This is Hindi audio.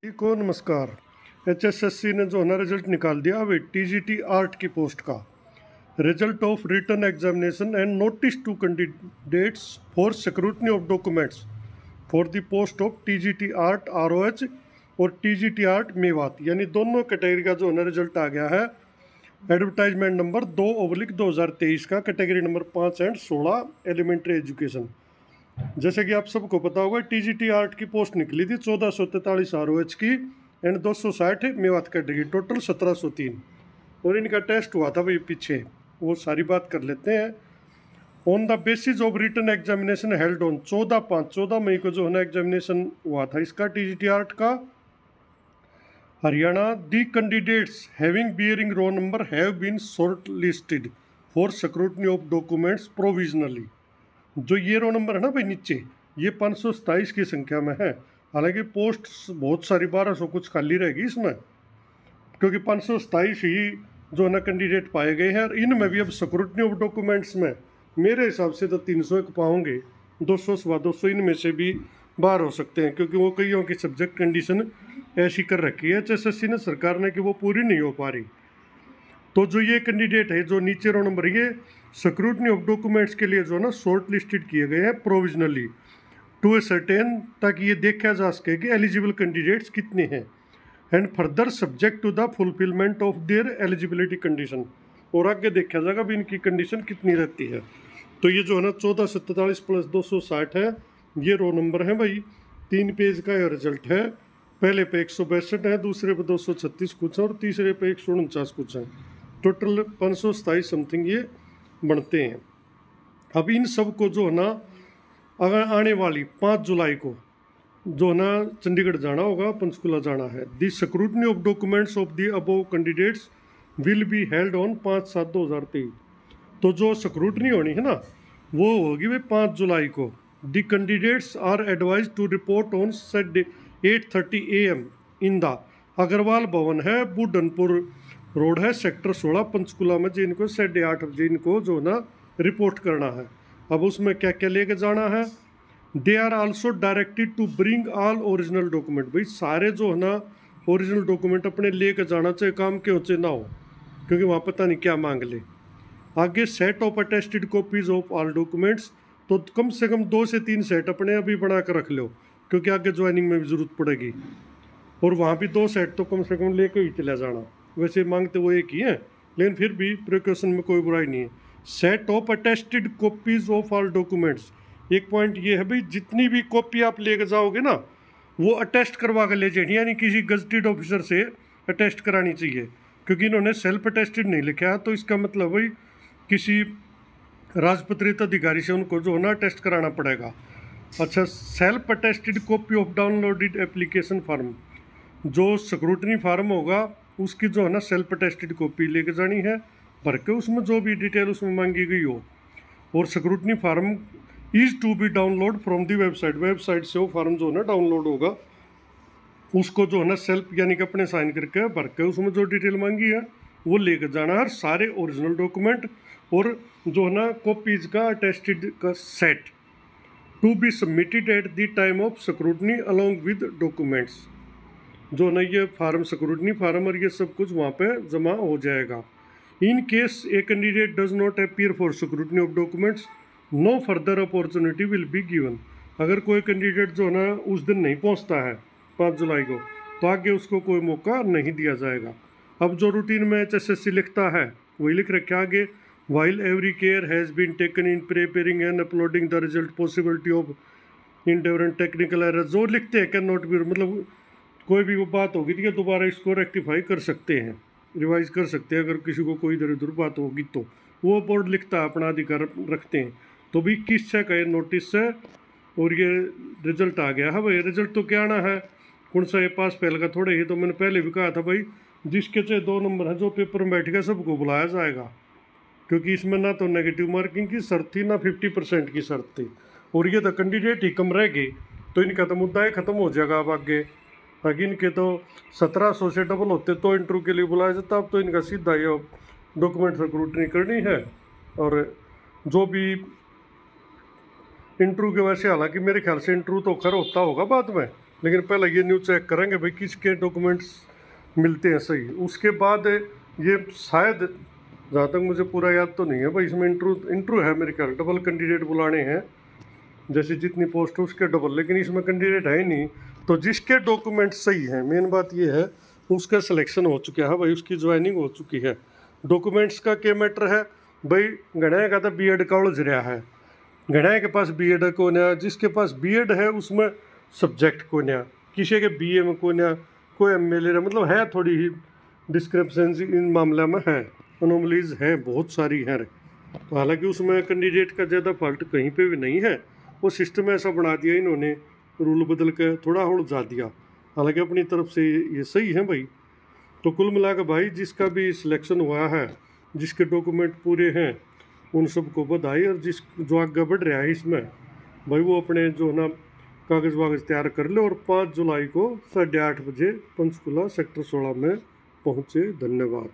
जी को नमस्कार। एचएसएससी ने जो है ना रिजल्ट निकाल दिया अभी टीजीटी आर्ट की पोस्ट का। Result of written examination and notice to candidates for scrutiny of documents for the post of TGT art ROH और टीजीटी आर्ट मेवात, यानी दोनों कैटेगरी का जो है ना रिजल्ट आ गया है। एडवर्टाइजमेंट नंबर 2/2023 का, category number 5 and 16 elementary education. जैसे कि आप सबको पता होगा टीजीटी आर्ट की पोस्ट निकली थी 1443 आरओएच की एंड 260 मेवात कैटेगरी, टोटल 1703। और इनका टेस्ट हुआ था भाई पीछे, वो सारी बात कर लेते हैं। On the basis of written examination held on 14 मई को जो है ना एग्जामिनेशन हुआ था इसका टीजीटी आर्ट का। Haryana the candidates having bearing roll number have been shortlisted for scrutiny of documents provisionally. जो ये रो नंबर है ना भाई नीचे, ये 527 की संख्या में है। हालांकि पोस्ट बहुत सारी 1200 कुछ खाली रहेगी इसमें, क्योंकि 527 ही जो है ना कैंडिडेट पाए गए हैं। और इनमें भी अब स्क्रूटनी ऑफ डॉक्यूमेंट्स में मेरे हिसाब से तो 301 पाओगे, 200 सवा 200 इनमें से भी बाहर हो सकते हैं, क्योंकि वो कईयों की सब्जेक्ट कंडीशन ऐसी कर रखी है एचएसएससी ने, सरकार ने, कि वो पूरी नहीं हो पा रही। तो जो ये कैंडिडेट है जो नीचे रो नंबर, ये स्क्रूटनी ऑफ डॉक्यूमेंट्स के लिए जो है ना शॉर्ट लिस्टेड किए गए हैं प्रोविजनली टू ए सर्टेन, ताकि ये देखा जा सके कि एलिजिबल कैंडिडेट्स कितने हैं and further subject to the fulfilment of their eligibility condition, और आगे देखा जाएगा भी इनकी कंडीशन कितनी रहती है। तो ये जो है ना 1447 प्लस 260 है, ये रो नंबर है भाई। 3 पेज का ये रिजल्ट है। पहले पे 162 है, दूसरे पे 236 कुछ है और तीसरे पे 149 कुछ है। टोटल 527 समथिंग ये बनते हैं। अब इन सब को जो है ना अगर आने वाली 5 जुलाई को जो है ना चंडीगढ़ जाना होगा, पंचकुला जाना है। The scrutiny of documents of the above candidates will be held on 5/7/2023। तो जो स्क्रूटनी होनी है ना वो होगी भाई 5 जुलाई को। The candidates are advise to report on set 8:30 AM in the Agrawal Bhawan है, बुढ़नपुर रोड है, सेक्टर 16 पंचकुला में, जिनको 8:30 बजे इनको जो ना रिपोर्ट करना है। अब उसमें क्या क्या लेके जाना है? They are also directed to bring all original document. भाई सारे जो है ना ओरिजिनल डॉक्यूमेंट अपने लेके जाना, चाहे काम के हो चाहे ना हो, क्योंकि वहाँ पता नहीं क्या मांग ले। आगे set of attested copies of all documents, तो कम से कम 2 से 3 सेट अपने अभी बना कर रख लो, क्योंकि आगे ज्वाइनिंग में भी ज़रूरत पड़ेगी। और वहाँ भी 2 सेट तो कम से कम लेके ही चला जाना। वैसे मांगते वो एक ही हैं, लेकिन फिर भी प्रिकॉशन में कोई बुराई नहीं है। Set of attested copies of all documents, एक पॉइंट ये है भाई, जितनी भी कॉपी आप लेके जाओगे ना वो अटेस्ट करवा कर ले जानी, यानी किसी गजटेड ऑफिसर से अटेस्ट करानी चाहिए, क्योंकि इन्होंने सेल्फ अटेस्टेड नहीं लिखा है। तो इसका मतलब भाई किसी राजपत्रित अधिकारी से उनको जो है ना अटेस्ट कराना पड़ेगा। अच्छा, self attested copy of downloaded application form, जो स्क्रूटनी फार्म होगा उसकी जो है ना सेल्फ अटेस्टेड कॉपी लेके जानी है भर के, उसमें जो भी डिटेल उसमें मांगी गई हो। और scrutiny form is to be download from the website से वो फार्म जो है ना डाउनलोड होगा, उसको जो है ना सेल्फ यानी कि अपने साइन करके भर के उसमें जो डिटेल मांगी है वो लेके जाना है, सारे ओरिजिनल डॉक्यूमेंट और जो है ना कॉपीज का अटेस्टेड का set to be submitted at the time of scrutiny along with documents. जो ना ये फार्म स्क्रूटनी फार्म और ये सब कुछ वहाँ पे जमा हो जाएगा। In case a candidate does not appear for scrutiny of documents, no further opportunity will be given. अगर कोई कैंडिडेट जो है ना उस दिन नहीं पहुँचता है 5 जुलाई को, तो आगे उसको कोई मौका नहीं दिया जाएगा। अब जो रूटीन में एचएसएससी लिखता है वही लिख रखा आगे, while every care has been taken in preparing and uploading the result, possibility of endeavour and technical error जो लिखते हैं कैन नॉट बी, मतलब कोई भी वो बात होगी तो दोबारा इसको रेक्टिफाई कर सकते हैं, रिवाइज कर सकते हैं। अगर किसी को कोई इधर उधर बात होगी तो वो बोर्ड लिखता है, अपना अधिकार रखते हैं। तो भी 21 का ये नोटिस है और ये रिजल्ट आ गया है भाई। रिजल्ट तो क्या आना है, कौन सा ये पास फेल का थोड़े ही, तो मैंने पहले भी कहा था भाई जिसके चाहे 2 नंबर है जो पेपर में बैठ गया सबको बुलाया जाएगा, क्योंकि इसमें ना तो नेगेटिव मार्किंग की शर्त थी ना 50% की शर्त थी। और ये तो कैंडिडेट ही कम रह गई तो इनका तो मुद्दा ही ख़त्म हो जाएगा। अब आगे बाकी इनके तो 1700 से डबल होते तो इंटरव्यू के लिए बुलाया जाता। अब तो इनका सीधा ये डॉक्यूमेंट स्क्रूटनी करनी है, और जो भी इंटरव्यू के वैसे, हालांकि मेरे ख्याल से इंटरव्यू तो खैर होता होगा बाद में, लेकिन पहले ये न्यूज़ चेक करेंगे भाई किसके डॉक्यूमेंट्स मिलते हैं सही। उसके बाद ये शायद, जहाँ तक मुझे पूरा याद तो नहीं है भाई, इसमें इंटरव्यू है मेरे ख्याल, डबल कैंडिडेट बुलाने हैं, जैसे जितनी पोस्ट है उसके डबल, लेकिन इसमें कैंडिडेट है ही नहीं। तो जिसके डॉक्यूमेंट सही हैं, मेन बात ये है, उसका सिलेक्शन हो चुका है भाई, उसकी ज्वाइनिंग हो चुकी है। डॉक्यूमेंट्स का क्या मैटर है भाई, गणा का तो बीएड का उलझ रहा है, गणा के पास बीएड को ना, जिसके पास बीएड है उसमें सब्जेक्ट को ना, किसी के बीए में को ना, कोई एमएलए रहा, मतलब है थोड़ी ही डिस्क्रिप्शंसी इन मामला में है, अनोमलीज हैं, बहुत सारी हैं। तो हालांकि उसमें कैंडिडेट का ज़्यादा फॉल्ट कहीं पे भी नहीं है, वो सिस्टम ऐसा बना दिया इन्होंने, रूल बदल के थोड़ा उलझा दिया, हालांकि अपनी तरफ से ये सही है भाई। तो कुल मिलाकर भाई जिसका भी सिलेक्शन हुआ है, जिसके डॉक्यूमेंट पूरे हैं, उन सबको बधाई। और जो आगे बढ़ रहा है इसमें भाई, वो अपने जो है ना कागज़ वागज़ तैयार कर ले और 5 जुलाई को 8:30 बजे पंचकुला सेक्टर 16 में पहुँचे। धन्यवाद।